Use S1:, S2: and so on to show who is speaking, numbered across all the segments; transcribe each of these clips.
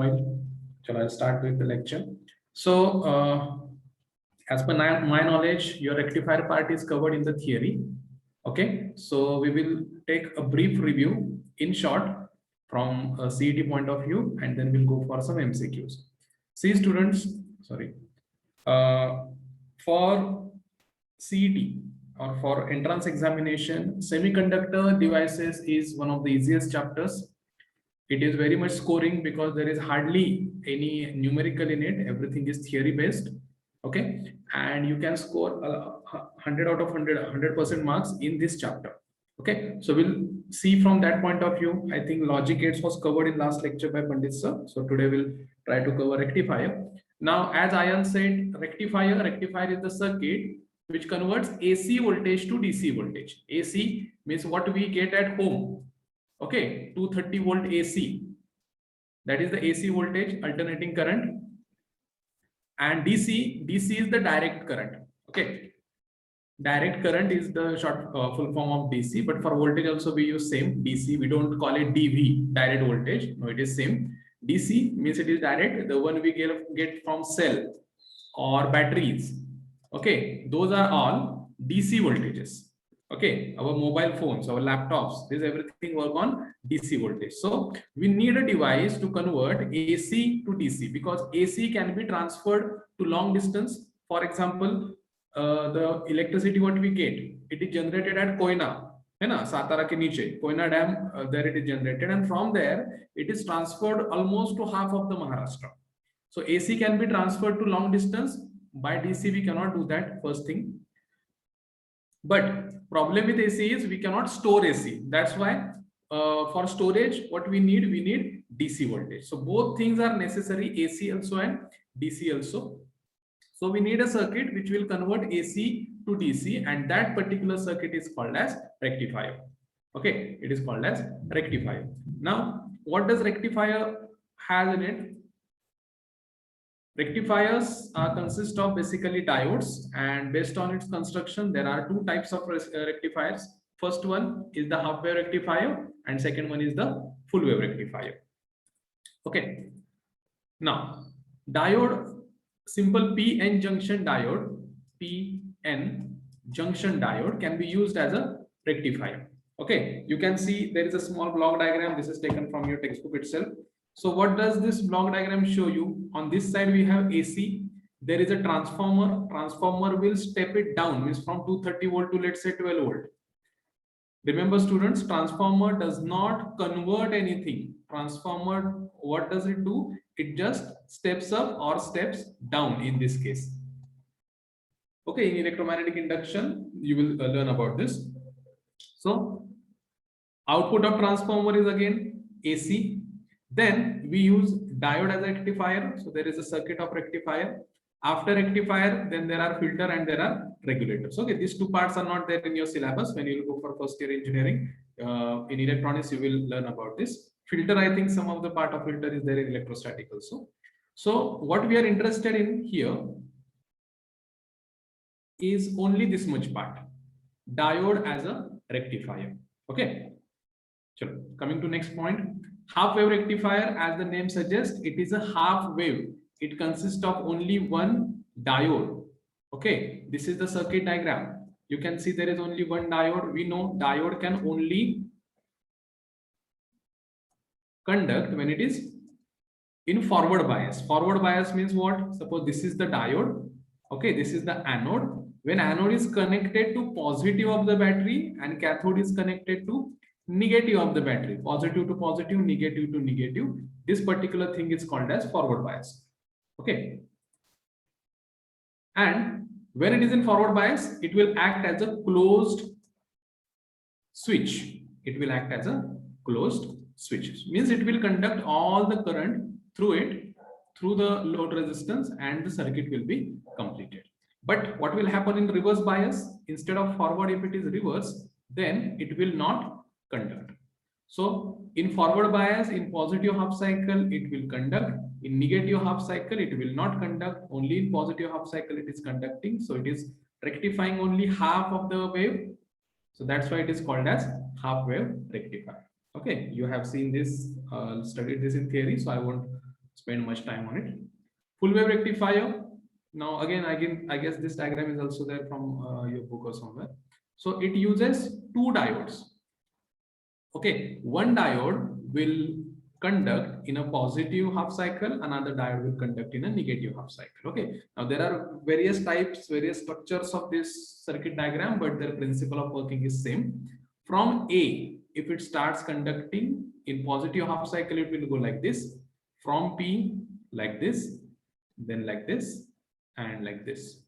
S1: I'll start with the lecture. So, as per my knowledge, your rectifier part is covered in the theory. Okay, so we will take a brief review in short from a CET point of view, and then we'll go for some MCQs. See, students, sorry, for CET or for entrance examination, semiconductor devices is one of the easiest chapters. It is very much scoring because there is hardly any numerical in it. Everything is theory based. Okay, and you can score 100 out of 100% marks in this chapter. Okay, so we'll see from that point of view. I think logic gates was covered in last lecture by Pandit sir. So today we'll try to cover rectifier. Now, as Ayan said, rectifier is the circuit which converts AC voltage to DC voltage. AC means what we get at home. Okay, 230 volt AC, that is the AC voltage, alternating current. And DC is the direct current. Okay, direct current is the short full form of DC, but for voltage also we use same DC. We don't call it DV, direct voltage. No, it is same. DC means it is direct, the one we get from cell or batteries. Okay, those are all DC voltages. Okay, our mobile phones, our laptops, this everything work on DC voltage. So we need a device to convert AC to DC, because AC can be transferred to long distance. For example, the electricity what we get, it is generated at Koina, Satara ke niche, Koina Dam, there it is generated, and from there it is transferred almost to half of the Maharashtra. So AC can be transferred to long distance. By DC we cannot do that, first thing. But problem with AC is we cannot store AC. That's why for storage, what we need DC voltage. So both things are necessary, AC also and DC also. So we need a circuit which will convert AC to DC, and that particular circuit is called as rectifier. Okay, it is called as rectifier. Now, what does rectifier has in it? Rectifiers consist of basically diodes, and based on its construction, there are two types of rectifiers. First one is the half wave rectifier, and second one is the full wave rectifier. Okay. Now, diode, simple PN junction diode, PN junction diode can be used as a rectifier. Okay, you can see there is a small block diagram. This is taken from your textbook itself. So what does this block diagram show you? On this side we have AC. There is a transformer. Transformer will step it down, means from 230 volt to, let's say, 12 volt. Remember students, transformer does not convert anything. Transformer, what does it do? It just steps up or steps down in this case. Okay, in electromagnetic induction, you will learn about this. So output of transformer is again AC. Then we use diode as a rectifier. So there is a circuit of rectifier. After rectifier, then there are filter and there are regulators. Okay, these two parts are not there in your syllabus. When you go for first year engineering, in electronics, you will learn about this. Filter, I think some of the part of filter is there in electrostatic also. So what we are interested in here is only this much part, diode as a rectifier. Okay, so coming to next point. Half wave rectifier, as the name suggests, it is a half wave. It consists of only one diode. Okay, this is the circuit diagram. You can see there is only one diode. We know diode can only conduct when it is in forward bias. Forward bias means what? Suppose this is the diode. Okay, this is the anode. When anode is connected to positive of the battery and cathode is connected to negative of the battery, positive to positive, negative to negative, this particular thing is called as forward bias. Okay, and when it is in forward bias, it will act as a closed switch. It will act as a closed switch, means it will conduct all the current through it, through the load resistance, and the circuit will be completed. But what will happen in reverse bias? Instead of forward, if it is reverse, then it will not conduct. So in forward bias, in positive half cycle, it will conduct. In negative half cycle, it will not conduct. Only in positive half cycle, it is conducting. So it is rectifying only half of the wave. So that's why it is called as half wave rectifier. Okay, you have seen this, studied this in theory, so I won't spend much time on it. Full wave rectifier. Now again, I guess this diagram is also there from your book or somewhere. So it uses two diodes. Okay, one diode will conduct in a positive half cycle, another diode will conduct in a negative half cycle. Okay, now there are various types, various structures of this circuit diagram, but their principle of working is same. From A, if it starts conducting in positive half cycle, it will go like this. From P, like this, then like this, and like this.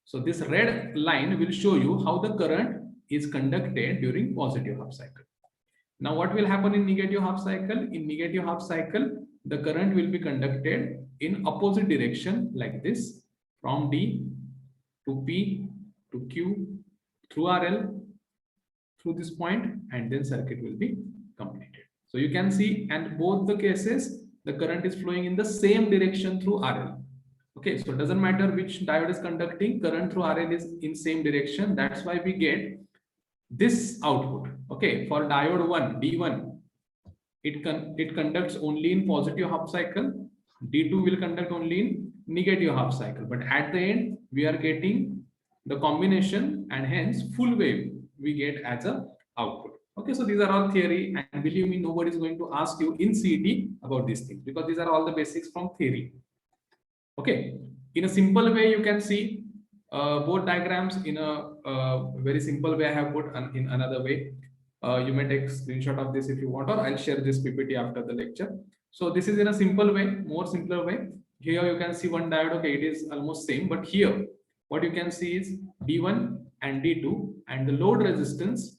S1: So this red line will show you how the current is conducted during positive half cycle. Now, what will happen in negative half cycle? In negative half cycle, the current will be conducted in opposite direction like this, from D to P to Q through RL through this point, and then circuit will be completed. So you can see, and both the cases, the current is flowing in the same direction through RL. Okay, so it doesn't matter which diode is conducting, current through RL is in same direction. That's why we get this output. Okay, for diode 1, D1, it conducts only in positive half cycle. D2 will conduct only in negative half cycle. But at the end, we are getting the combination, and hence full wave we get as a output. Okay, so these are all theory, and believe me, nobody is going to ask you in CET about these things, because these are all the basics from theory. Okay, in a simple way, you can see both diagrams in a very simple way. I have put in another way. You may take screenshot of this if you want, or I'll share this PPT after the lecture. So this is in a simple way, more simpler way. Here you can see one diode. Okay, it is almost same, but here what you can see is D1 and D2, and the load resistance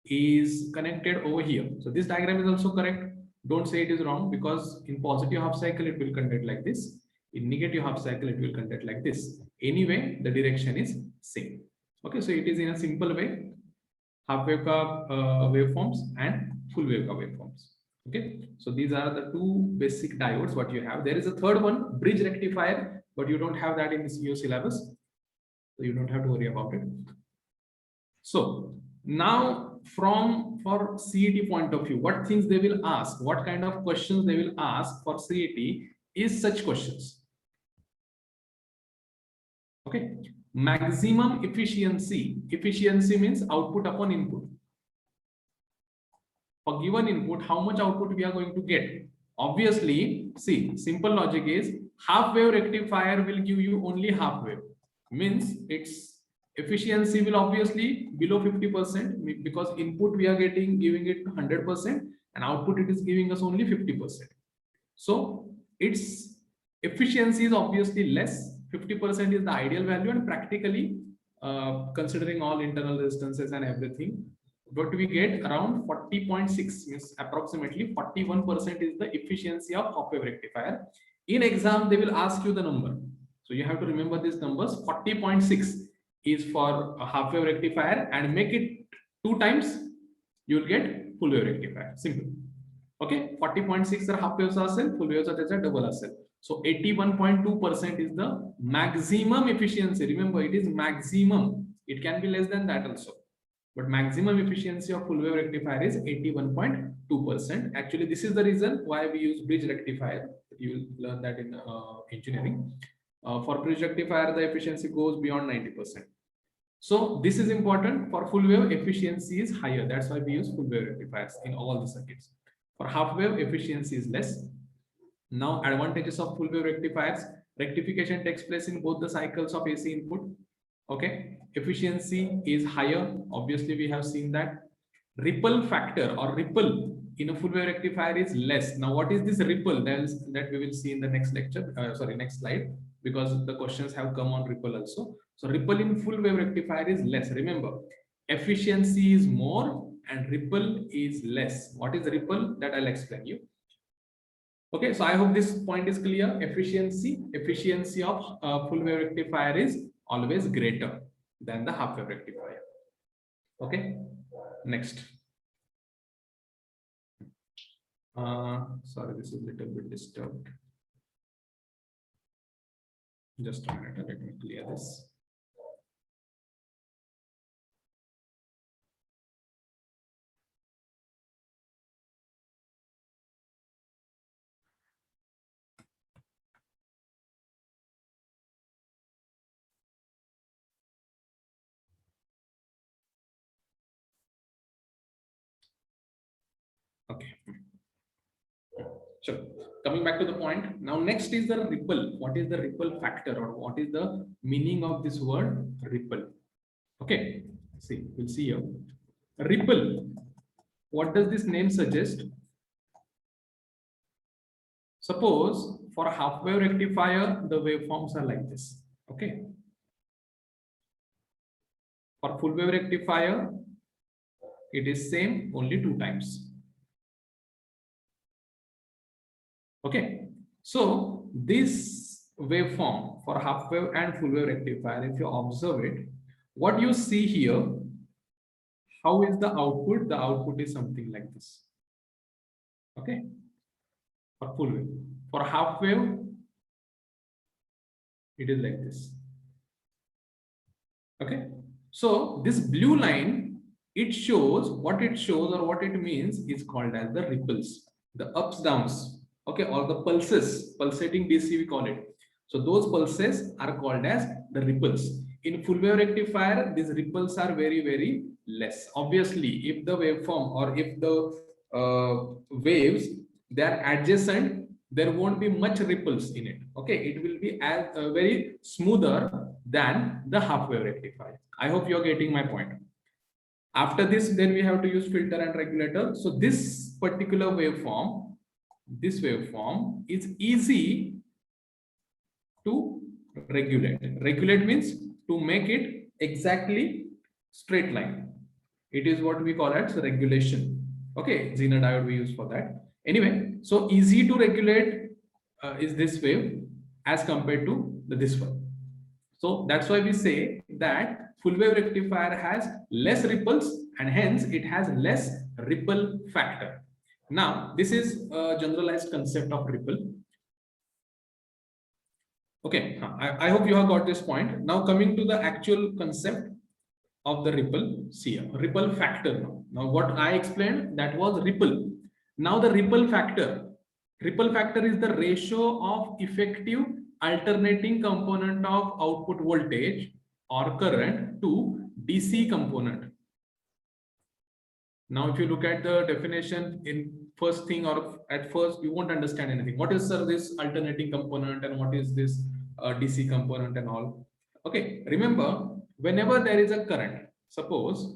S1: is connected over here. So this diagram is also correct. Don't say it is wrong, because in positive half cycle it will conduct like this. In negative half cycle it will conduct like this. Anyway, the direction is same. Okay, so it is in a simple way, half wave ka waveforms and full wave ka waveforms. Okay, so these are the two basic diodes what you have. There is a third one, bridge rectifier, but you don't have that in your syllabus, so you don't have to worry about it. So now, for CET point of view, what things they will ask, what kind of questions they will ask for CET is such questions. Okay, maximum efficiency. Efficiency means output upon input. For given input, how much output we are going to get? Obviously, see, simple logic is half wave rectifier will give you only half wave. Means its efficiency will obviously below 50%, because input we are giving it 100%, and output it is giving us only 50%. So its efficiency is obviously less. 50% is the ideal value, and practically considering all internal resistances and everything, what we get around 40.6, means approximately 41% is the efficiency of half wave rectifier. In exam, they will ask you the number, so you have to remember these numbers. 40.6 is for a half wave rectifier, and make it 2 times, you will get full wave rectifier. Simple. Okay, 40.6 are half waves असेल, full waves are double असेल. So 81.2% is the maximum efficiency. Remember, it is maximum. It can be less than that also, but maximum efficiency of full wave rectifier is 81.2%. Actually, this is the reason why we use bridge rectifier. You will learn that in engineering. For bridge rectifier, the efficiency goes beyond 90%. So this is important. For full wave, efficiency is higher. That's why we use full wave rectifiers in all the circuits. For half wave, efficiency is less. Now, advantages of full wave rectifiers: rectification takes place in both the cycles of AC input. Okay, efficiency is higher. Obviously, we have seen that. Ripple factor or ripple in a full wave rectifier is less. Now, what is this ripple? That we will see in the next lecture. Next slide, because the questions have come on ripple also. So, ripple in full wave rectifier is less. Remember, efficiency is more and ripple is less. What is ripple? That I'll explain you. Okay, so I hope this point is clear. Efficiency of full wave rectifier is always greater than the half wave rectifier. Okay, next. Sorry, this is a little bit disturbed. Just a minute, let me clear this. So coming back to the point, now next is the ripple. What is the ripple factor, or what is the meaning of this word ripple? Okay, see, we'll see here. Ripple. What does this name suggest? Suppose for a half wave rectifier, the waveforms are like this. Okay. For full wave rectifier, it is same, only 2 times. Okay. So this waveform for half wave and full wave rectifier, if you observe it, what you see here, how is the output? The output is something like this. Okay. For full wave. For half wave, it is like this. Okay. So this blue line, it shows what it shows, or what it means is called as the ripples, the ups, downs. Okay, or the pulses, pulsating DC we call it. So those pulses are called as the ripples. In full wave rectifier, these ripples are very, very less. Obviously, if the waveform, or if the waves, they are adjacent, there won't be much ripples in it. Okay, it will be as very smoother than the half wave rectifier. I hope you're getting my point. After this, then we have to use filter and regulator. So this particular waveform, this waveform is easy to regulate. Regulate means to make it exactly straight line. It is what we call as regulation. Okay, Zener diode we use for that. Anyway, so easy to regulate is this wave as compared to this one. So that's why we say that full wave rectifier has less ripples, and hence it has less ripple factor. Now, this is a generalized concept of ripple. Okay, I hope you have got this point. Now coming to the actual concept of the ripple, see ripple factor. Now what I explained, that was ripple. Now the ripple factor is the ratio of effective alternating component of output voltage or current to DC component. Now if you look at the definition in first thing, or at first you won't understand anything. What is this alternating component, and what is this DC component and all? Okay, remember, whenever there is a current, suppose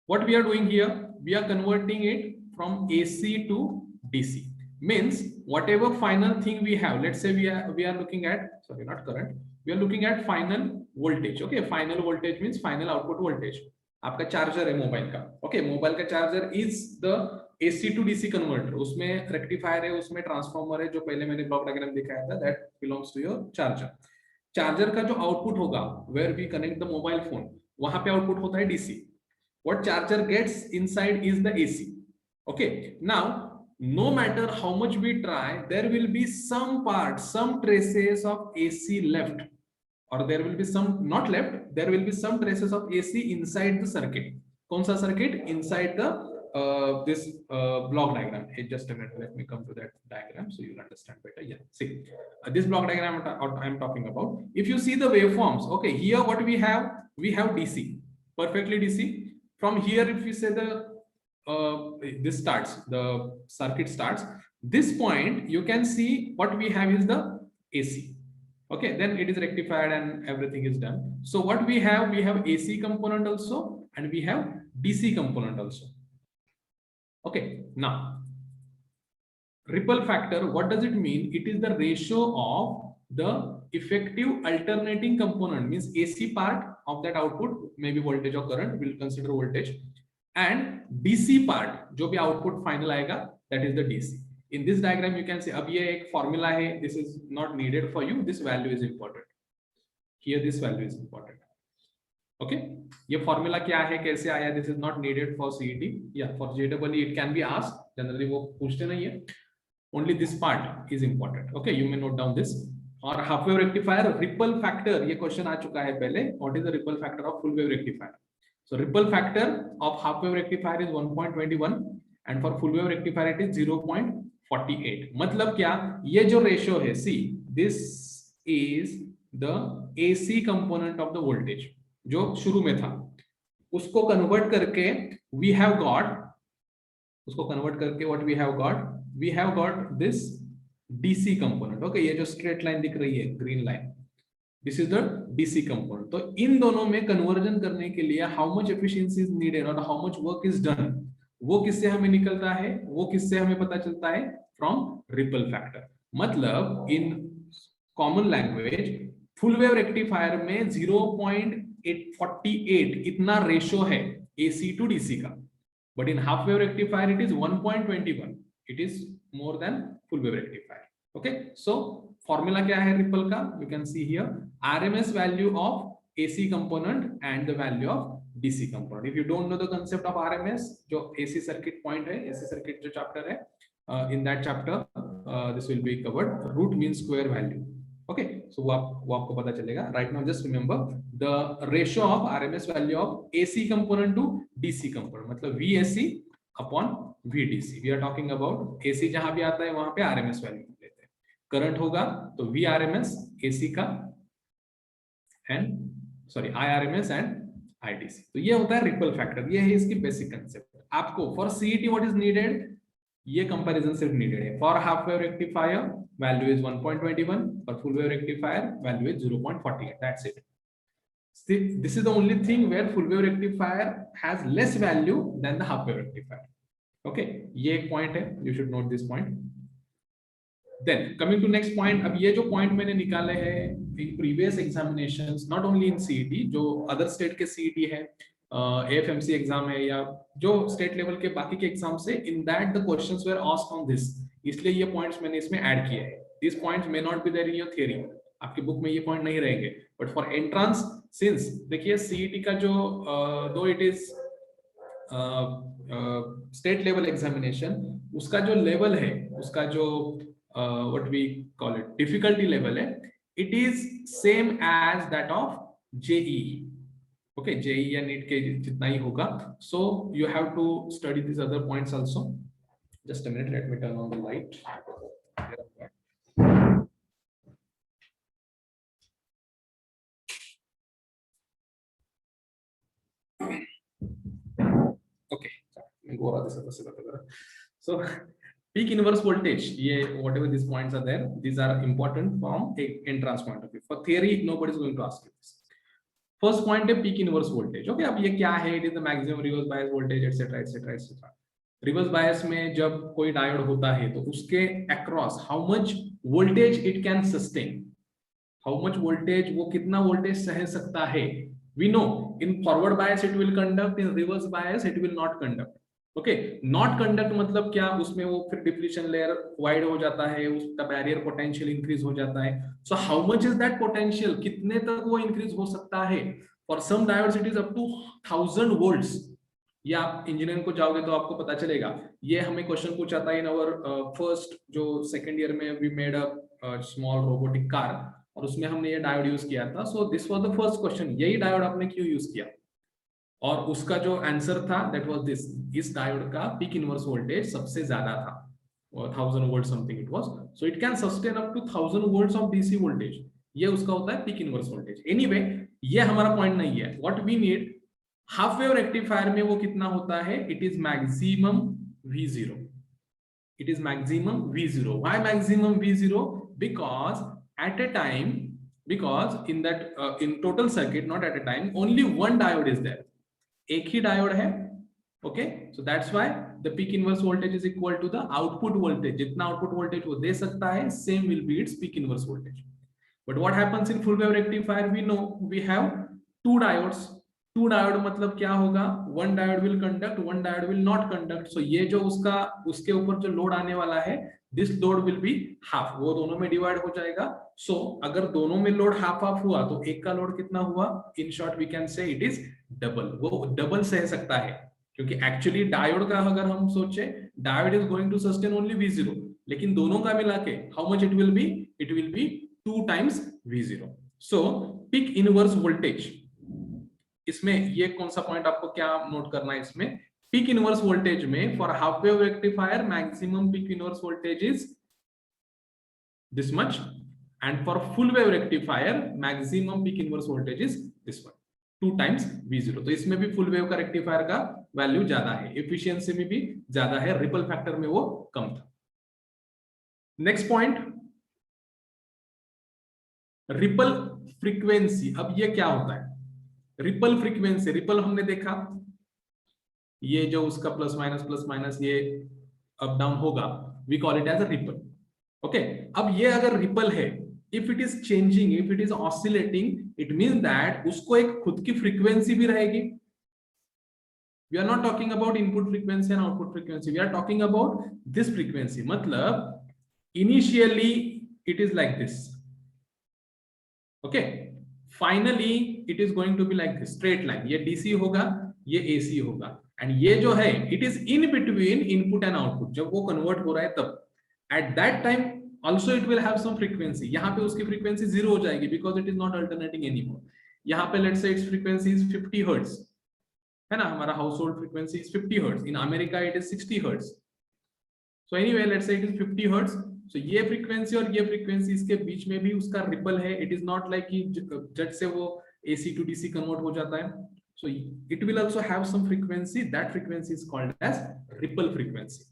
S1: what we are doing here, we are converting it from AC to DC. Means whatever final thing we have, let's say we are looking at, sorry, not current, we are looking at final voltage. Okay, final voltage means final output voltage. आपका charger है mobile का. Okay, mobile का charger is the AC to DC converter. उसमें rectifier है, उसमें transformer है, जो पहले मैंने ब्लॉक डायग्राम दिखाया था, that belongs to your charger. Charger का जो आउटपुट होगा, where we connect the mobile phone, वहां पे आउटपुट होता है DC. What charger gets inside is the AC. Okay, now no matter how much we try, there will be some part, some traces of AC left, or there will be some not left, there will be some traces of AC inside the circuit. कौन सा circuit? Inside the this block diagram. Hey, just a minute, let me come to that diagram so you'll understand better. Yeah, see this block diagram I'm talking about. If you see the waveforms, okay, here what we have DC, perfectly DC. From here, if you say the this starts, the circuit starts, this point you can see what we have is the AC. Okay, then it is rectified and everything is done. So what we have AC component also, and we have DC component also. Okay, now ripple factor, what does it mean? It is the ratio of the effective alternating component, means AC part of that output, maybe voltage or current, we'll consider voltage, and DC part, जो भी output final आएगा, that is the DC. In this diagram you can see, अब ये एक formula है, this is not needed for you, this value is important. Here this value is important. Okay, ये formula क्या है, कैसे आया, this is not needed for CET. Yeah, for JEE it can be asked, generally वो पूछते नहीं है. Only this part is important. Okay, you may note down this. और half wave rectifier ripple factor, ये question आ चुका है पहले. What is the ripple factor of full wave rectifier? So ripple factor of half wave rectifier is 1.21, and for full wave rectifier it is 0.48. मतलब क्या, ये जो ratio है, see, this is the AC component of the voltage जो शुरू में था, उसको convert करके we have got उसको कन्वर्ट करके what we have got this DC component. Okay, ये जो स्ट्रेट लाइन दिख रही है green line, this is the DC component. तो इन दोनों में कन्वर्जन करने के लिए how much efficiency is needed और how much work is done, वो किससे हमें निकलता है, वो किससे हमें पता चलता है, फ्रॉम रिपल फैक्टर। मतलब in common language full wave rectifier में 0.848 इतना रेशो है AC टू DC का, but in half wave rectifier it is 1.21, it is more than full wave rectifier. Okay, so formula क्या है रिपल का, you can see here RMS value of AC component and the value of DC component. If you don't know the concept of RMS, जो AC circuit point है, AC circuit जो chapter है, in that chapter this will be covered, root means square value। okay, so वो आपको पता चलेगा। right now just remember the ratio of RMS value of AC component to DC component, मतलब VAC upon VDC। we are talking about AC जहां भी आता है वहां पे RMS वैल्यू लेते हैं। करंट होगा तो VRMS AC का and sorry IRMS and IDC। तो ये होता है रिपल फैक्टर, ये है इसकी बेसिक कंसेप्ट। आपको for CET what is needed, ये कंपैरिजन सिर्फ नीडेड है। For half wave rectifier value is 1.21, for full wave rectifier value is 0.48, that's it. This is the only thing where full wave rectifier has less value than the half wave rectifier. Okay, ये एक point है, you should note this point. Then coming to next point, अब ये जो point मैंने निकाले हैं in previous examinations, not only in CET, जो अदर स्टेट के CET है, AFMC एग्जाम है, या जो स्टेट लेवल के बाकी के एग्जाम से, in that the questions were asked on this, इसलिए ये पॉइंट्स मैंने इसमें ऐड किए हैं। This points may not be there in your theory, आपके बुक में ये पॉइंट नहीं रहेंगे, बट फॉर एंट्रेंस, सिंस देखिए CET का जो दो it is state level examination, उसका जो लेवल है, उसका जो what we call it difficulty level है, it is same as that of JEE। okay, JEE या NEET के जितना ही होगा। so you have to study these other points also। just a minute, let me turn on the light। okay, मैं go रहा था सबसे पहले। so peak inverse voltage, ये whatever these points are there, these are important from entrance point of view। for theory nobody is going to ask you this। First point है peak inverse voltage. Okay, अब ये क्या है, it is the maximum reverse bias voltage etcetera etcetera etcetera. Reverse bias में जब कोई diode होता है तो उसके across how much voltage it can sustain, how much voltage, वो कितना वोल्टेज सह सकता है। We know in forward bias it will conduct, in reverse bias it will not conduct. Okay, not conduct मतलब क्या, उसमें वो फिर डिप्लीशन लेयर वाइड हो जाता है, उसका बैरियर पोटेंशियल इंक्रीज हो जाता है। So how much is that potential, कितने तक वो इंक्रीज हो सकता है। For some diodes it is up to 1000 volts. ये आप इंजीनियरिंग को जाओगे तो आपको पता चलेगा। ये हमें क्वेश्चन पूछा था इन अवर फर्स्ट जो सेकंड ईयर में we made a small robotic car, और उसमें हमने ये डायोड यूज किया था। So this was the first question, यही डायोड आपने क्यों यूज किया, और उसका जो आंसर था दैट वाज दिस। इस डायोड का पीक इनवर्स वोल्टेज सबसे ज्यादा था, 1000 volt something it was. So it can sustain up to 1000 volts of DC voltage, ये उसका होता है पीक इनवर्स वोल्टेज। एनीवे, ये हमारा पॉइंट नहीं है। What we need, half wave rectifier में वो कितना होता है, it is maximum V0, it is maximum V0। why maximum V0? because at a time, because in that in total circuit, not at a time, only one diode is there, एक ही diode है। Okay, so that's why the peak inverse voltage is equal to the output voltage. जितना output voltage वो दे सकता है, same will be its peak inverse voltage. But what happens in full wave rectifier, we know we have two diodes. Two diode मतलब क्या होगा, one diode will conduct, one diode will not conduct. So ये जो उसका उसके ऊपर जो load आने वाला है, this load will be half, वो दोनों में डिवाइड हो जाएगा। सो अगर दोनों में लोड हाफ हाफ हुआ तो एक का लोड कितना हुआ, in short we can say it is double. वो डबल सह सकता है, क्योंकि एक्चुअली डायोड का अगर हम सोचे, diode is going to sustain only V0, लेकिन दोनों का मिला के how much it will be, it will be 2 times V0। So peak inverse voltage, इसमें ये कौन सा पॉइंट आपको क्या नोट करना है, इसमें पीक इनवर्स वोल्टेज में for half wave rectifier maximum peak inverse voltage is this much, and for full wave rectifier maximum peak inverse voltage is this much, 2 times V0। तो इसमें भी फुल वेव का rectifier का value ज्यादा है, efficiency में भी ज्यादा है, रिपल फैक्टर में वो कम था। Next point, ripple frequency. अब ये क्या होता है? रिपल फ्रीक्वेंसी, रिपल हमने देखा, ये जो उसका प्लस माइनस ये अप डाउन होगा, we call it as a ripple. Okay, अब ये अगर रिपल है, if it is changing, if it is oscillating, it mean that उसको एक खुद की फ्रीक्वेंसी भी रहेगी। We are not talking about input frequency and output frequency, we are talking about this frequency. मतलब initially it is like this, okay, finally it is going to be like this, straight line. ये DC होगा, ये AC होगा, and ये जो है it is in between input and output. जब वो कन्वर्ट हो रहा है तब, at that time also it will have some frequency. यहाँ पे उसकी फ्रीक्वेंसी 0 हो जाएगी because it is not alternating anymore. यहाँ पे let's say it's frequency is 50 hertz, है ना, हमारा household frequency is 50 hertz, in America it is 60 hertz. So anyway let's say it is 50 hertz. So ये frequency और ये frequency, इसके बीच में भी उसका रिपल है। इट इज नॉट लाइक कि जट से वो एसी टू डीसी कन्वर्ट हो जाता है। So it will also have some frequency, that frequency is called as ripple frequency.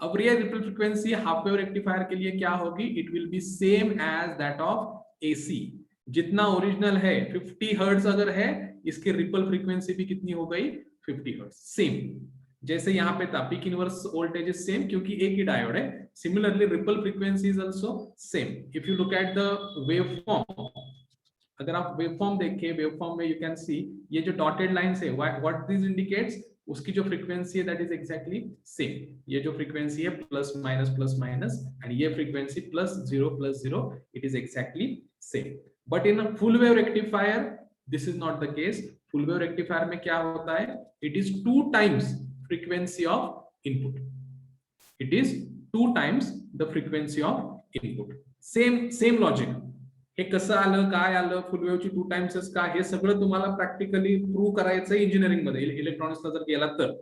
S1: अब ये ripple frequency half wave rectifier के लिए क्या होगी? It will be same as that of AC. जितना ओरिजिनल है 50 हर्ट्ज अगर है, इसकी रिपल फ्रीक्वेंसी भी कितनी हो गई? 50 हर्ट्ज। सेम जैसे यहाँ पे था, peak inverse voltage is same क्योंकि एक ही डायोड है। Similarly ripple frequency is also same. If you look at the waveform, अगर आप वेवफॉर्म देखें, वेवफॉर्म में यू कैन सी ये जो डॉटेड लाइंस है, व्हाट दिस इंडिकेट्स, उसकी जो फ्रीक्वेंसी है दैट इज एग्जैक्टली सेम। ये जो फ्रीक्वेंसी है प्लस माइनस एंड ये frequency plus zero, it is exactly same. But in full wave rectifier this is not the case. Full wave rectifier में क्या होता है? It is 2 times frequency of input. It is 2 times the frequency of input. Same logic. हे कसं आलं, काय आलं, full वेव्हची 2 times का, हे सगळं तुम्हाला प्रॅक्टिकली प्रूव्ह करायचं इंजिनिअरिंग मध्ये, इलेक्ट्रॉनिक्सला जर गेलात तर.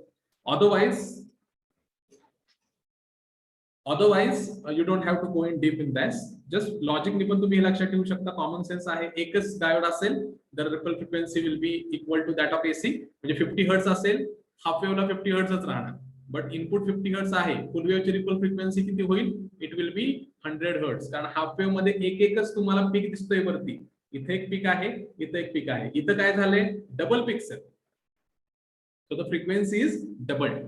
S1: Otherwise you don't have to go in deep in this. Just logically पण तुम्ही हे लक्षात ठेवू शकता, कॉमन सेन्स आहे. एकच डायोड असेल, the ripple frequency will be equal to that of AC. म्हणजे 50 हर्ट्ज असेल, हाफ वेवला 50 हर्ट्जच राहणार. बट इनपुट 50 हर्ट्ज आहे, फुल वेवची रिपल फ्रिक्वेन्सी किती होईल? It will be 100 hertz. कारण हाफ वेव मध्ये एकच तुम्हाला पीक दिसतोय वरती. इथे एक पीक आहे, इथे एक पीक आहे. इथं काय झालंय? डबल पिक्स आहेत. So the frequency is doubled.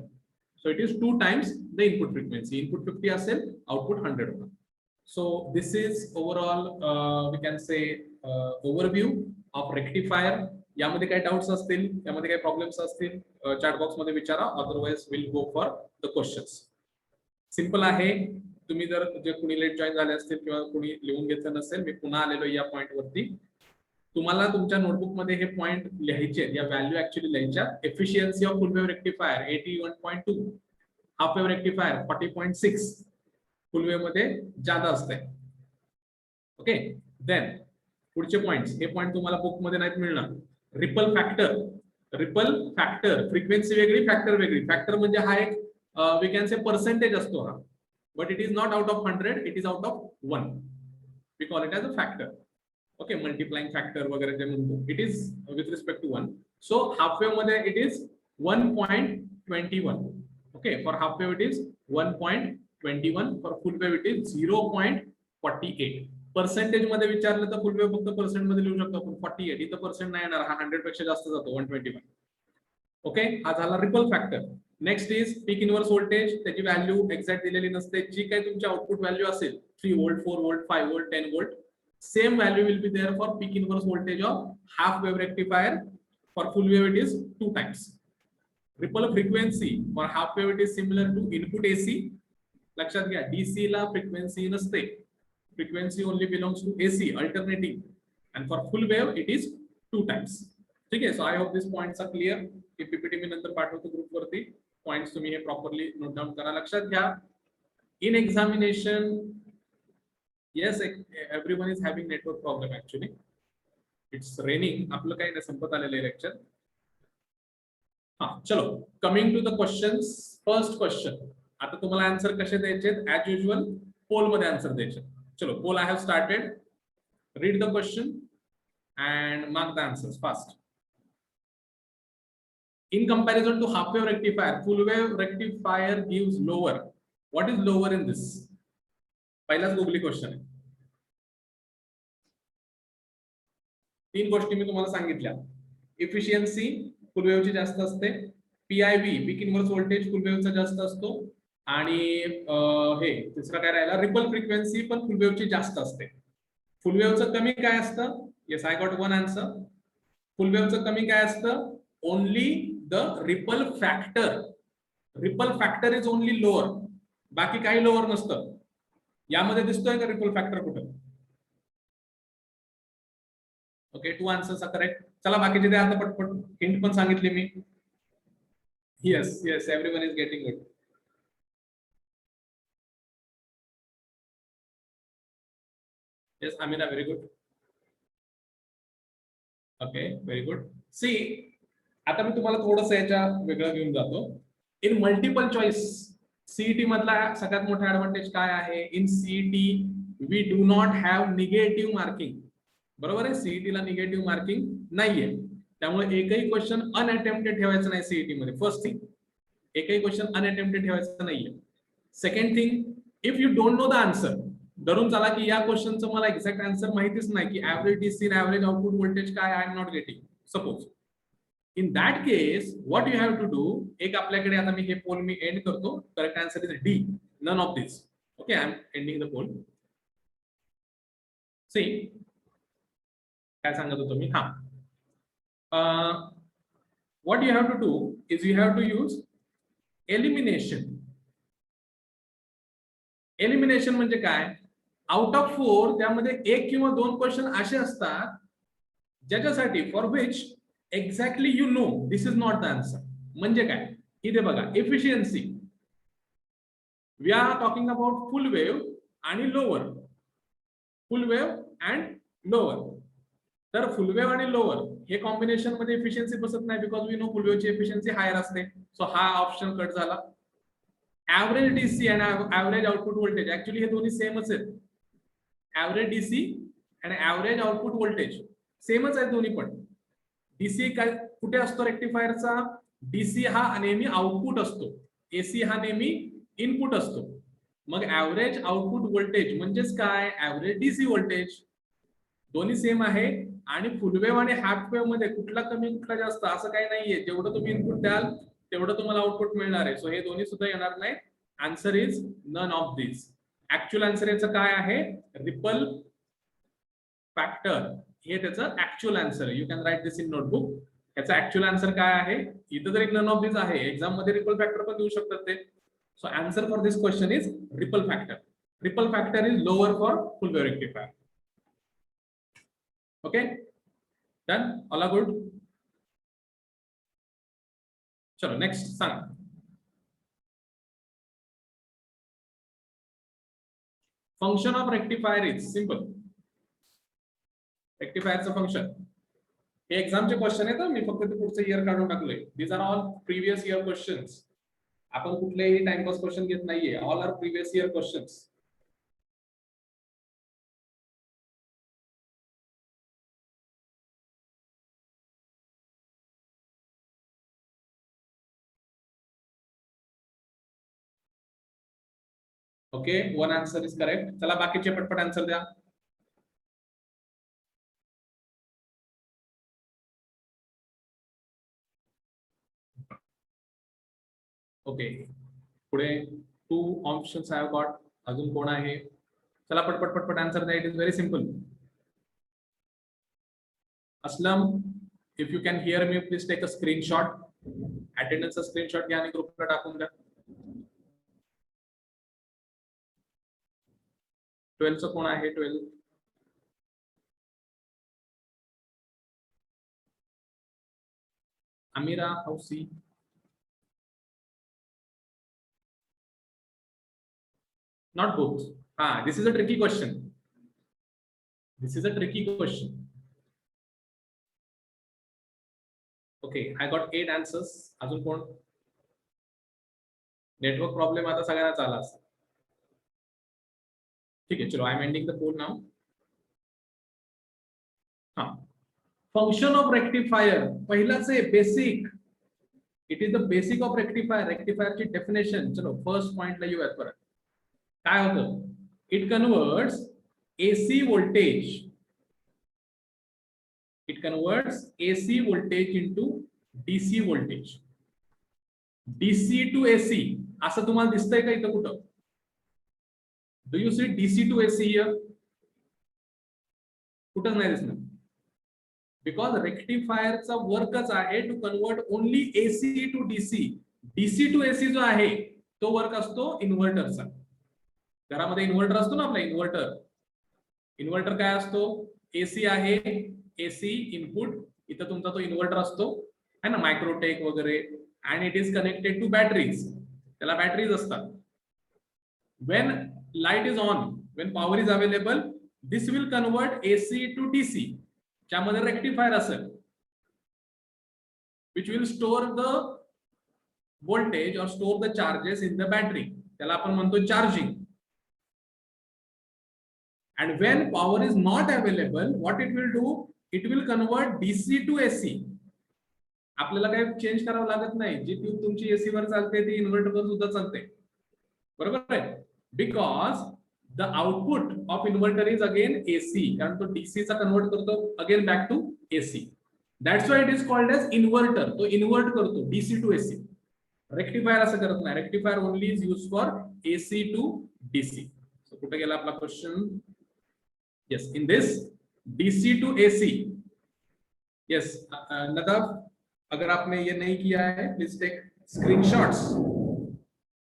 S1: So it is 2 times the input frequency. Input 50 असेल, output 100 होणार. So this is overall we can say overview of rectifier. यामध्ये काही डाउट्स असतील, यामध्ये काही प्रॉब्लेम्स असतील, चॅट बॉक्स मध्ये विचारा. Otherwise will go for the questions. Simple आहे. तुम्ही जर जे कुणी लेट जॉइन झाले असतील किंवा कुणी लिहून घेतलं नसेल, मी पुन्हा आलेलो या पॉइंट वरती. तुम्हाला तुमच्या नोटबुक मध्ये हे पॉइंट लिहायचे, या व्हॅल्यू ऍक्च्युअली लिहायच्या. Efficiency of full wave rectifier 81.2, half wave rectifier 40.6, full wave मध्ये ज्यादा असते. ओके, देन पुढचे पॉइंट्स, हे पॉइंट तुम्हाला बुक मध्ये नाहीत मिळणार. रिपल फॅक्टर, फ्रिक्वेन्सी वेगळी, फॅक्टर वेगळी. फॅक्टर म्हणजे हा एक वी कॅन से पर्सेंटेज असतो हा, but it is not out of 100, it is out of 1. We call it as a factor. Okay, multiplying factor वगैरे जे म्हणतो, it is with respect to 1. So half wave मध्ये it is 1.21. Okay, for half wave it is 1.21, for full wave it is 0.48. Percentage मध्ये विचारलं तर full wave फक्त percent मध्ये लिहू शकतो आपण 48. इथं पर्सेंट नाही येणार, हा 100 पेक्षा जास्त जातो, 121. ओके, हा झाला ripple factor. Next is peak inverse voltage. त्याची व्हॅल्यू एक्झॅक्ट दिलेली नसते. जी काही तुमची आउटपुट व्हॅल्यू असेल, 3 volt, 4 volt, 5 volt, 10 volt, same value will be there for peak inverse voltage of half wave rectifier. For full wave it is 2 times. Ripple frequency for half wave it is similar to input AC. लक्षात घ्या, DC ला frequency नसते. Frequency only belongs to AC, alternating. And for full wave it is 2 times. ठीक आहे. So I hope these points are clear. Hey PPT मी नंतर पाठवतो group वरती. Points तुम्ही हे properly note down करा. लक्षात घ्या, in examination, yes, everyone is having network problem actually. It's raining. आपलं काही नाही, संपत आलेलं लेक्चर. हां, चलो, coming to the questions. First question. आता तुम्हाला आन्सर कसे द्यायचे? ऍज युजुअल पोल मध्ये आन्सर द्यायचे. चलो, poll I have started. Read the question and mark the answers fast. In comparison to half wave rectifier, full wave rectifier gives lower. What is lower in this? पहिलाच googly question आहे. 3 गोष्टी मी तुम्हाला सांगितल्या. Efficiency full वेव्हची जास्त असते, PIV peak inverse voltage full वेव्हचा जास्त असतो, आणि हे तिसरा काय राहिला, रिपल फ्रिक्वेन्सी पण फुल वेव्हची जास्त असते. फुल वेव्हचं कमी काय असतं? Yes, I got one answer. Full वेव्हचं कमी काय असतं? Only the ripple factor. Ripple factor is only lower, बाकी काही लोअर नसतं. यामध्ये दिसतोय का रिपल फॅक्टर कुठं? Okay, 2 answers are correct. चला बाकीचे द्या आता पटपट. हिंट पण सांगितली मी. Yes yes, everyone is getting it. Yes Amira, very good. Okay, very good. See, आता मी तुम्हाला थोडंसं याच्या वेगळं घेऊन जातो. इन मल्टिपल चॉईस सीईटी मधला सगळ्यात मोठा ऍडव्हान्टेज काय आहे? In CET we do not have negative marking. बरोबर आहे, सीईटी ला निगेटिव्ह मार्किंग नाहीये, त्यामुळे एकही क्वेश्चन अनअटेम्प्टेड ठेवायचं नाही सीईटी मध्ये. फर्स्ट थिंग, एकही क्वेश्चन अनअटेम्प्टेड ठेवायचं नाहीये. Second thing, if you don't know the answer, धरून चला की या क्वेश्चनचं मला एक्झॅक्ट आन्सर माहितीच नाही, की ऍव्हरेज डीसी आणि ऍव्हरेज आउटपुट व्होल्टेज काय, I am not getting suppose. In that case what you have to do, एक आपल्याकडे आता मी हे पोल मी एंड करतो. Correct answer is D, none of this. Okay, I am ending the poll. See, काय सांगत होतो मी? हा, what you have to do is you have to use elimination. Elimination म्हणजे काय? आउट ऑफ 4 त्यामध्ये 1 किंवा 2 क्वेश्चन असे असतात ज्याच्यासाठी for which exactly you know this is not the answer. म्हणजे काय? इथे बघा, efficiency we are talking about full wave आणि lower, full wave and lower. तर फुल वेव्ह आणि लोअर हे कॉम्बिनेशन मध्ये एफिशियन्सी बसत नाही, बिकॉज वी नो फुल वेव्हची एफिशियन्सी हायर असते. सो हा ऑप्शन कट झाला. ऍव्हरेज डीसी आणि ऍव्हरेज आउटपुट व्होल्टेज, ऍक्च्युली हे दोन्ही सेमच आहेत. ऍव्हरेज डीसी आणि ऍव्हरेज आउटपुट व्होल्टेज सेमच आहेत दोन्ही पण. डीसी काय कुठे असतो रेक्टिफायरचा? डीसी हा नेहमी आउटपुट असतो, एसी हा नेहमी इनपुट असतो. मग ऍव्हरेज आउटपुट व्होल्टेज म्हणजेच काय? Average DC voltage. दोन्ही सेम आहे. आणि फुल वेव्ह आणि हाफ वेव्ह मध्ये कुठला कमी कुठला जास्त असं काही नाहीये. जेवढं तुम्ही इनपुट द्याल तेवढं तुम्हाला आउटपुट मिळणार आहे. सो हे दोन्ही सुद्धा येणार नाही. Answer is none of this. Actual answer याचं काय आहे? रिपल फॅक्टर, हे त्याचं ऍक्च्युअल आन्सर आहे. You can write this in notebook. याचा ऍक्च्युअल आन्सर काय आहे? इथं जर एक नन ऑफ दिस आहे, एक्झाम मध्ये रिपल फॅक्टर पण देऊ शकतात ते. So answer for this question is ripple factor. Ripple factor is lower for full wave rectifier. Okay, done, all are good. चलो next Sanga. Function of rectifier is simple. रेक्टिफायरचं function हे एक्झामचे question आहेत. मी फक्त ते पुढचं इयर काढून टाकलंय. These are all previous year questions. आपण कुठलेही टाइमपास क्वेश्चन घेत नाहीये. All are previous year questions. Okay, one answer is correct. चला बाकीचे पटपट आन्सर द्या. ओके, पुढे 2 ऑप्शन्स आय हॅव गॉट. अजून कोण आहे? चला पटपट पटपट आन्सर द्या. It is very simple. Aslam, if you can hear me please take a screenshot. अटेंडन्सचा स्क्रीनशॉट घ्या आणि ग्रुपला टाकून द्या. 12चं कोण आहे? 12 Amira, Hausi. Not both. This is a tricky question. This is a tricky question. Okay, I got 8 answers. अजून कोण? नेटवर्क प्रॉब्लेम आता सगळ्यांना आला असता. ठीक आहे, चलो I am ending the poll now. Function of rectifier पहिलाच आहे basic. It is the basic of rectifier. रेक्टिफायरची डेफिनेशन चलो फर्स्ट पॉइंटला येऊयात परत. काय होतं? It converts AC voltage. It converts AC voltage into DC voltage. DC to AC असं तुम्हाला दिसतंय का इथं कुठं? Do you see DC to AC here? कुठंच नाही दिसणार. Because रेक्टिफायरचा वर्कच आहे to convert only AC to DC. DC to AC जो आहे तो वर्क असतो इन्व्हर्टरचा. घरामध्ये इन्व्हर्टर असतो ना आपला इन्व्हर्टर. इन्व्हर्टर काय असतो? AC आहे, AC इनपुट, इथं तुमचा तो इन्व्हर्टर असतो है ना, मायक्रोटेक वगैरे, and it is connected to batteries. त्याला बॅटरीज असतात. When light is on, when power is available, this will convert AC to DC. ज्यामध्ये रेक्टिफायर असेल, which will store the voltage or store the charges in the battery. त्याला आपण म्हणतो charging. And when power is not available, what it will do? It will convert DC to AC. आपल्याला काही change करावं लागत नाही. जी tube तुमची AC वर चालते ती इन्व्हर्टर वर सुद्धा चालते. बरोबर आहे? Because the output of inverter is again AC. कारण तो DC चा कन्वर्ट करतो again back to AC. That's why it is called as inverter. तो इन्व्हर्ट करतो DC to AC. रेक्टिफायर असं करत नाही. Rectifier only is used for AC to DC. So कुठे गेला आपला question? Yes, in this DC to AC. Yes, नदाब, अगर आपने ये नहीं किया है, please take screenshots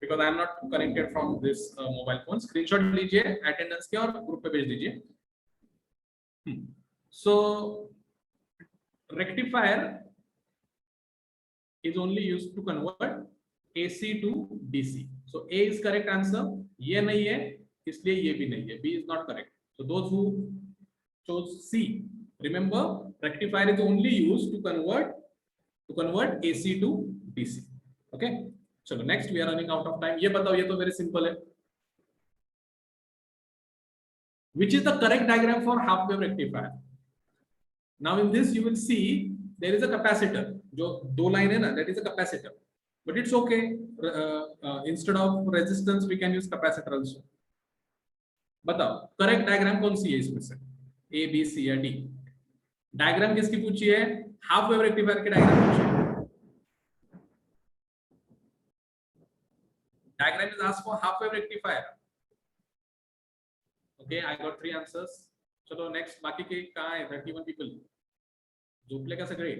S1: because I am not connected from this mobile phone. Screenshot लीजिए attendance के और ग्रुप पे भेज दीजिए. So rectifier is only used to convert AC to DC. So A is correct answer. ये नहीं है, इसलिए ये भी नहीं है. B is not correct. So those who chose C, remember rectifier is only used to convert AC to DC. Okay. So next we are running out of time. ये बताओ, ये तो very simple है. Which is the correct diagram for half wave rectifier? Now in this you will see there is a capacitor. जो दो line है ना, that is a capacitor. But it's okay. Instead of resistance we can use capacitor also. बताओ correct diagram कौन सी है इसमें से? A, B, C या D? डायग्राम किसकी पूछी है? हाफ वेव रेक्टिफायर की डायग्राम पूछी है. Diagram is asked for half wave rectifier. Okay, I got 3 answers. चलो next, बाकी के कहाँ है? 31 people. झोपले का सगळे?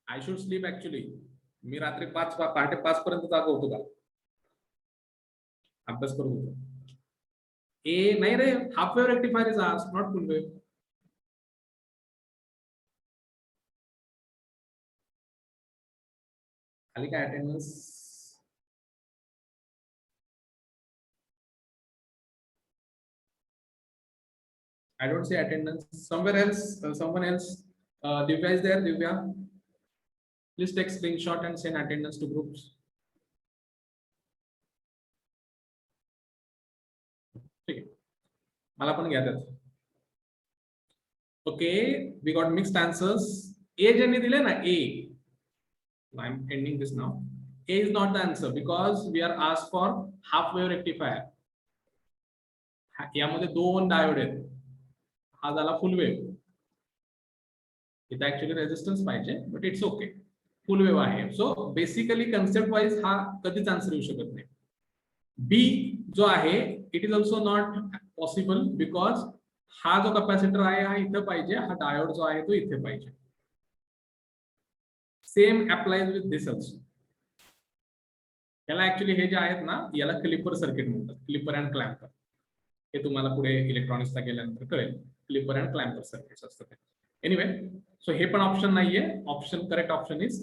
S1: I should sleep actually. मी रात्री 5 पहाटे 5 पर्यंत जागा होतो का? अभ्यास करत होतो. ए नाही रे, half wave rectifier is asked, not full wave. खाली काय attendance? I don't see attendance. Somewhere else, someone else. Divya is there. Divya, please take screenshot and send attendance to groups. ठीक है, मला पण घ्या त्यात. Okay, we got mixed answers. A ज्यांनी दिले ना A. I'm ending this now. A is not the answer because we are asked for half wave rectifier. यामध्ये 2 डायोड आहेत. हा झाला फुल वेव. इथे ऍक्च्युअली रेजिस्टन्स पाहिजे, but it's okay. Full wave आहे. सो बेसिकली कन्सेप्ट वाइज हा कधीच answer येऊ शकत नाही. बी जो आहे it is also not possible because हा जो कॅपॅसिटर आहे हा इथे पाहिजे, हा डायोड जो आहे तो इथे पाहिजे. Same applies with this also. याला ऍक्च्युअली हे जे आहेत ना, याला क्लिपर सर्किट म्हणतात. Clipper and clamper. हे तुम्हाला पुढे इलेक्ट्रॉनिक्सला गेल्यानंतर कळेल. क्लिपर अँड क्लॅम्पर सर्किट्स असतात. एनिवे, सो हे पण ऑप्शन नाहीये. Option correct option is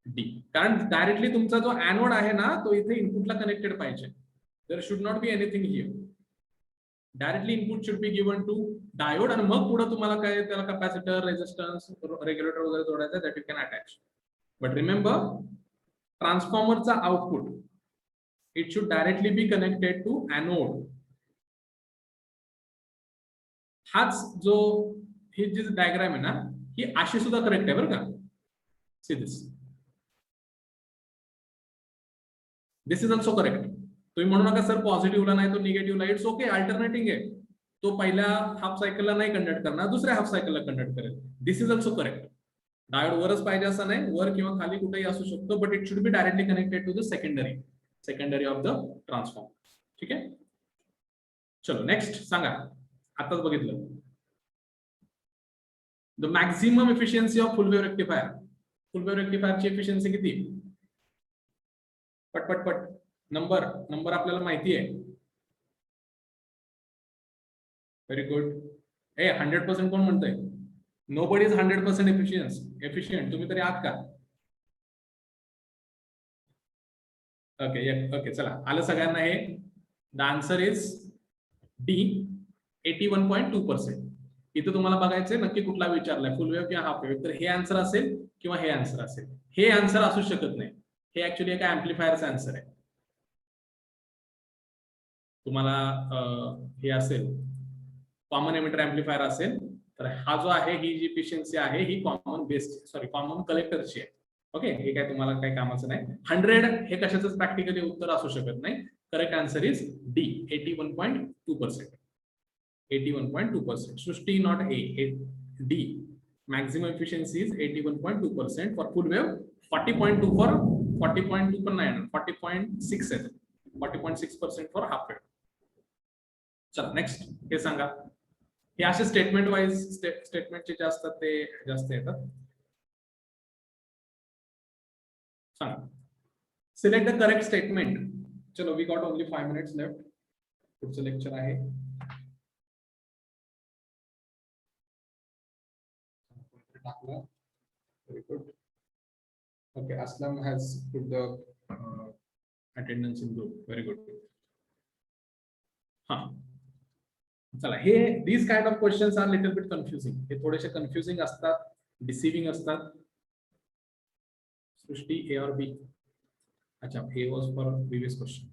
S1: D. कारण डायरेक्टली तुमचा जो एनोड आहे ना तो इथे इनपुटला कनेक्टेड पाहिजे. There should not be anything here. Directly input should be given to diode आणि मग पुढे तुम्हाला काय त्याला कॅपॅसिटर, रेजिस्टन्स, रेग्युलेटर वगैरे जोडायचं, that you can attach. But remember, ट्रान्सफॉर्मरचा output it should directly be connected to anode. हाच जो ही जी डायग्राम आहे ना, ही अशी सुद्धा करेक्ट आहे बरं का. See this is also correct. तुम्ही म्हणू नका सर पॉझिटिव्हला नाही तो निगेटिव्हला. इट्स ओके, अल्टरनेटिंग आहे. तो पहिल्या हाफ सायकलला नाही कंडक्ट करणार, दुसऱ्या हाफ सायकलला कंडक्ट करेल. This is also correct. Diode वरच पाहिजे असं नाही, वर किंवा खाली कुठेही असू शकतो, but it should be directly connected to the secondary of the transform. ठीक आहे, चलो नेक्स्ट सांगा. आताच बघितलं the maximum efficiency of full wave rectifier. Full wave रेक्टिफायरची एफिशियन्सी किती? पट नंबर आपल्याला माहिती आहे. Very good. 100% कोण म्हणतंय? Nobody is 100% efficient. तुम्ही तरी आहात का? ओके चला, आलं सगळ्यांना हे. The answer is D, 81.2%. इथं तुम्हाला बघायचंय नक्की कुठला विचारलाय, फुल वेव्ह किंवा हाफ वेव्ह. तर हे आन्सर असेल किंवा हे आन्सर असेल. हे आन्सर असू शकत नाही. हे ऍक्च्युली एका ऍम्प्लिफायरचा आन्सर आहे. तुम्हाला हे असेल कॉमन एमिटर ऍम्प्लिफायर असेल तर हा जो आहे, ही जी एफिशियन्सी आहे ही कॉमन कलेक्टरची आहे. ओके, हे काय तुम्हाला काही कामाचं नाही. 100 हे कशाच प्रॅक्टिकली उत्तर असू शकत नाही. Correct answer is D, 81.2%. 81.2%. Srishti not A, D. Maximum efficiency is 81.2% for full wave, 40.2 for 40.2 पण नाही, 40.6 आहे. 40.6% फॉर हाफ वेव्ह. चला नेक्स्ट हे सांगा. हे असे स्टेटमेंट वाईज स्टेटमेंटचे जे असतात ते जास्त येतात. सांगा. Select the correct statement. चलो, we got only 5 minutes left. पुढचं लेक्चर आहे. टाकलं. Very good. Okay, Aslam has put the attendance in group. Very good. हा, चला. हे these kind of questions are little bit confusing. हे थोडेसे कन्फ्युजिंग असतात, डिसिव्हिंग असतात. सृष्टी, ए और बी? अच्छा, ए was for previous question.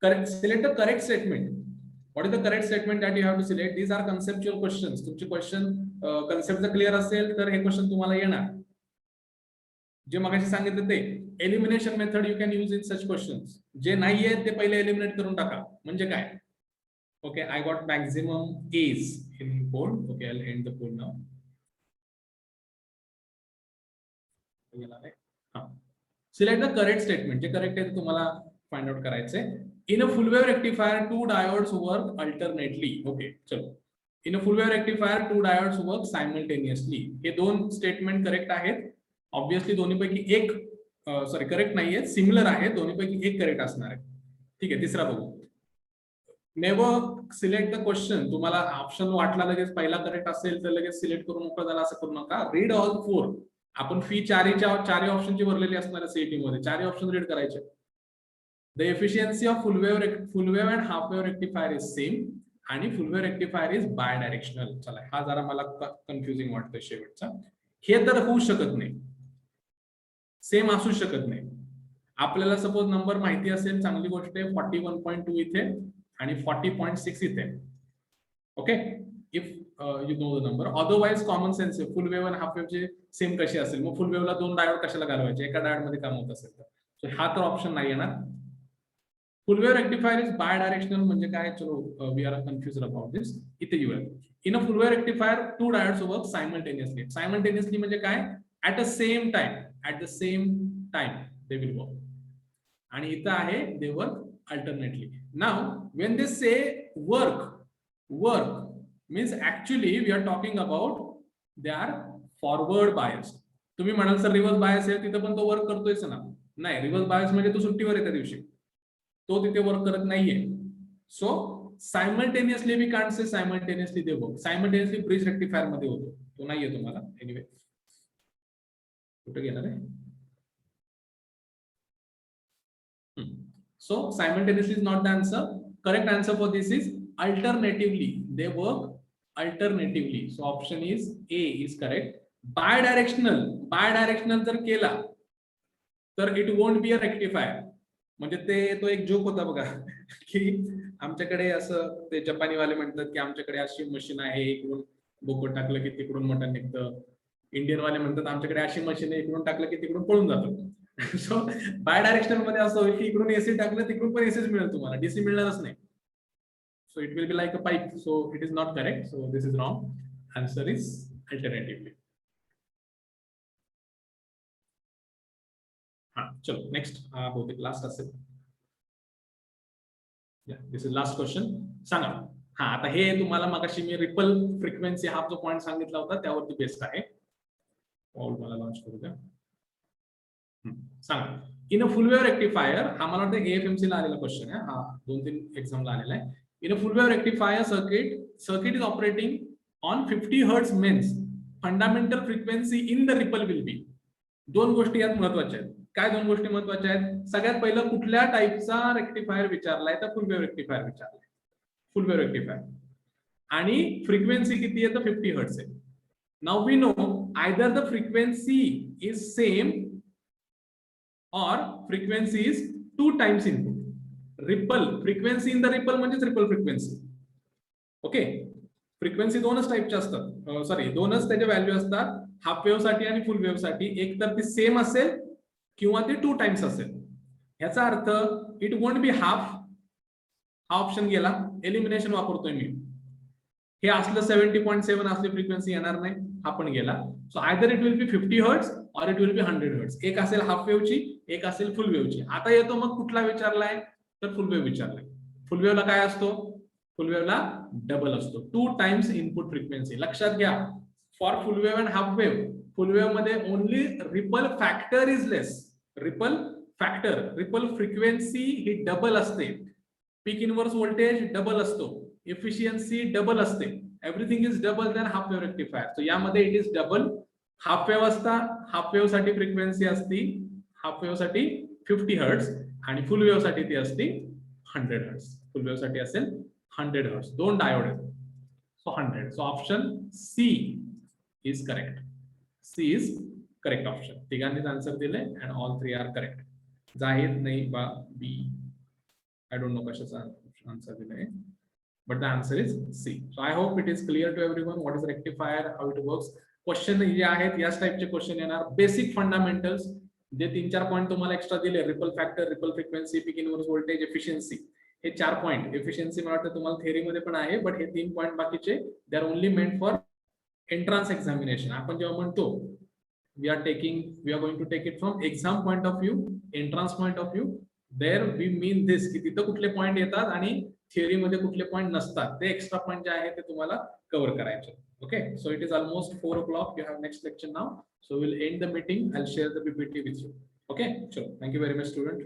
S1: Correct. Select the correct statement. What is the correct statement that you have to select? These are conceptual questions. तुमचे question concept clear असेल तर हे क्वेश्चन तुम्हाला येणार. जे मगाशी सांगितलं ते elimination method you can use in such questions. जे नाहीये ते पहिले एलिमिनेट करून टाका. म्हणजे काय? Okay, I got maximum as in poll. Okay, I will end the poll now. Select the correct statement. जे करेक्ट आहे ते तुम्हाला फाइंड आउट करायचंय. In a full wave rectifier, two diodes work alternately. Okay, चलो. In a full wave rectifier, two diodes work simultaneously. हे दोन statement correct आहेत. Obviously दोन्हीपैकी एक करेक्ट नाहीये, सिमिलर आहे. दोन्हीपैकी एक करेक्ट असणार आहे. ठीक आहे, तिसरा बघू. Never select the question. तुम्हाला ऑप्शन वाटला लगेच पहिला करेक्ट असेल तर लगेच सिलेक्ट करून मोकळं झाला असं करू नका. Read all 4. आपण फी चारही ऑप्शनची भरलेली असणार आहे सीईटी मध्ये. चारही ऑप्शन रीड करायचे. The efficiency of full wave and half wave rectifier is same, आणि full wave rectifier is bidirectional. चला, हा जरा मला कन्फ्युजिंग वाटतोय शेवटचा. हे तर होऊ शकत नाही, सेम असू शकत नाही. आपल्याला सपोज नंबर माहिती असेल, चांगली गोष्ट आहे. 41.2 इथे आणि 40.6 इथे. Okay, if you know the number. Otherwise common sense आहे. फुल वेव्ह आणि हाफ वेव्ह चे सेम कशी असेल? मग फुल वेव्हला दोन डायोड कशाला घालवायचे? एका डायोड मध्ये काम होत असेल तर. सो हा तर ऑप्शन नाही येणार. Full wave rectifier is bidirectional. म्हणजे काय? चलो, we are confused about this. इथे येऊया. In a full wave rectifier, two diodes work simultaneously. Simultaneously म्हणजे काय? At the same time they will work. आणि इथं आहे they work alternately. Now, when they say work means actually we are talking about they are forward biased. तुम्ही म्हणाल sir reverse bias आहे, तिथं पण तो वर्क करतोयच ना? नाही, रिव्हर्स बायस म्हणजे तो सुट्टीवर आहे त्या दिवशी, तो तिथे वर्क करत नाहीये. So simultaneously we can't say simultaneously they work. Simultaneously bridge rectifier मध्ये होतो, तो नाहीये तुम्हाला. एनिवे, कुठे गेला रे? So simultaneously is not the answer. Correct answer for this is alternatively. They work alternatively. So option is A is correct. Bidirectional जर केला तर it won't be a rectifier. म्हणजे तो एक जोक होता बघा की आमच्याकडे असं ते जपानीवाले म्हणतात की आमच्याकडे अशी मशीन आहे, इकडून बोकड टाकलं की तिकडून मटण निघतं. इंडियन वाले म्हणतात आमच्याकडे अशी मशीन आहे, इकडून टाकलं की तिकडून पळून जातो. सो बाय डायरेक्शनल मध्ये असं होईल की इकडून एसी टाकलं तिकडून पण एसीच मिळेल तुम्हाला, डीसी मिळणारच नाही. So it will be like a pipe. So it is not correct. So this is wrong. Answer is alternatively. चलो नेक्स्ट बहुतेक लास्ट असेल. This is last question. सांगा. आता हे तुम्हाला मगाशी मी रिपल फ्रिक्वेन्सी हा जो पॉइंट सांगितला होता त्यावरती बेस्ड आहे. मला लॉन्च करू द्या. सांगा. इन अ फुल वेव्ह रेक्टिफायर, हा मला वाटतं AFMC ला आलेला क्वेश्चन आहे. हा 2-3 एक्झामला आलेला आहे. In a full wave rectifier circuit is operating on 50 Hz means fundamental frequency in the ripple will be. दोन गोष्टी यात महत्वाच्या आहेत. काय दोन गोष्टी महत्वाच्या आहेत? सगळ्यात पहिलं कुठल्या टाईपचा रेक्टिफायर विचारलाय तर फुल वेव्ह रेक्टिफायर विचारलाय. फुल वेव्ह रेक्टिफायर आणि फ्रिक्वेन्सी किती आहे तर 50 हर्ट्ज आहे. Now we know either the frequency is same और frequency is 2 times input. Ripple frequency in the ripple म्हणजेच रिपल फ्रिक्वेन्सी. ओके, फ्रिक्वेन्सी दोनच टाइपच्या असतात, सॉरी दोनच त्याचे व्हॅल्यू असतात, हाफ वेव्ह साठी आणि फुल वेव्ह साठी. एक तर ती सेम असेल किंवा ती 2 टाइम्स असेल. याचा earth it won't be half, हा ऑप्शन गेला, एलिमिनेशन वापरतोय मी. हे असलं 70.7 असली फ्रिक्वेन्सी येणार नाही, हा पण गेला. So either it will B 50 hertz और इट विल बी 100 हर्ट्ज. एक असेल हाफ वेव्हची, एक असेल फुल वेव्हची. आता येतो मग कुठला विचारलाय तर फुल वेव्ह विचारलाय. फुल वेव्हला काय असतो? फुल वेव्हला डबल असतो, 2 टाइम्स इनपुट फ्रिक्वेन्सी. लक्षात घ्या, for full wave and half wave, full wave मध्ये only ripple factor is less. Ripple factor, ripple frequency ही डबल असते. पीक इनव्हर्स व्होल्टेज डबल असतो, एफिशियन्सी डबल असते. Everything is double than half wave rectifier. So यामध्ये it is double. Half wave असता, half wave साठी frequency असती, half wave साठी 50 hertz आणि फुल वेव्ह साठी ती असती 100 हर्ट्ज. फुल वेव्ह साठी असेल 100 हर्ट्ज. दोन डायोड आहेत, so 100. So option C is correct. C is correct option. तिघांनीच आन्सर दिले अँड ऑल 3 आर करेक्ट. जाहीर नाही बा बी, आय डोंट नो कशाचा आन्सर दिलाय, but the answer is C. So I hope it is clear to everyone what is rectifier, how it works. Question जे आहेत याच टाइपचे क्वेश्चन येणार. बेसिक फंडामेंटल्स जे 3-4 पॉइंट तुम्हाला एक्स्ट्रा दिले, ripple factor, ripple frequency, peak inverse voltage, efficiency, हे 4 point. Efficiency मला वाटतं तुम्हाला थेअरी मध्ये पण आहे, बट हे 3 पॉइंट बाकीचे they are only meant for entrance examination. आपण जेव्हा म्हणतो we are going to take it from exam point of view, entrance point of view, there we mean this की तिथं कुठले पॉइंट येतात आणि थिअरी मध्ये कुठले पॉइंट नसतात, ते एक्स्ट्रा पॉइंट जे आहे ते तुम्हाला कव्हर करायचे. Okay, so it is almost 4 o'clock. You have next lecture now, so we'll end the meeting. I'll share the PPT with you. Okay, sure. Thank you very much, student.